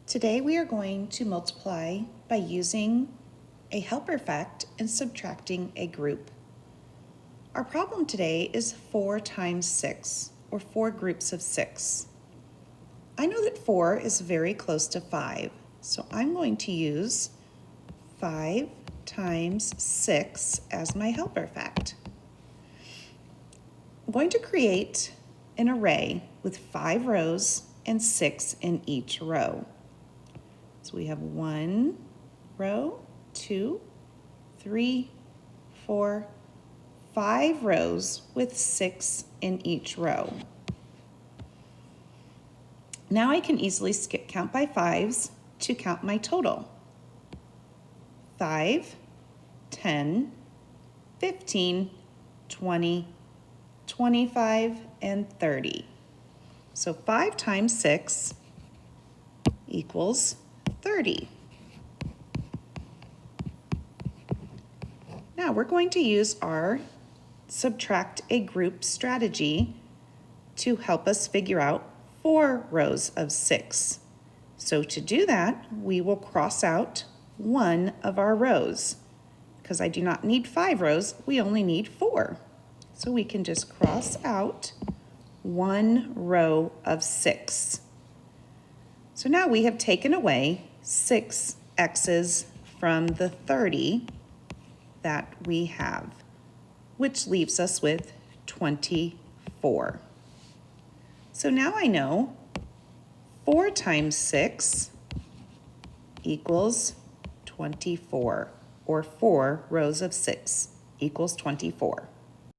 Today we are going to multiply by using a helper fact and subtracting a group. Our problem today is 4 times 6, or 4 groups of 6. I know that 4 is very close to 5, so I'm going to use 5 times 6 as my helper fact. I'm going to create an array with 5 rows and 6 in each row. So we have 1 row, 2, 3, 4, 5 rows with 6 in each row. Now I can easily count by 5s to count my total. 5, 10, 15, 20, 25, and 30. So 5 times 6 equals 30. Now we're going to use our subtract a group strategy to help us figure out 4 rows of 6. So to do that, we will cross out one of our rows. Because I do not need 5 rows, we only need 4. So we can just cross out one row of 6. So now we have taken away 6 x's from the 30 that we have, which leaves us with 24. So now I know 4 times 6 equals 24, or 4 rows of 6 equals 24.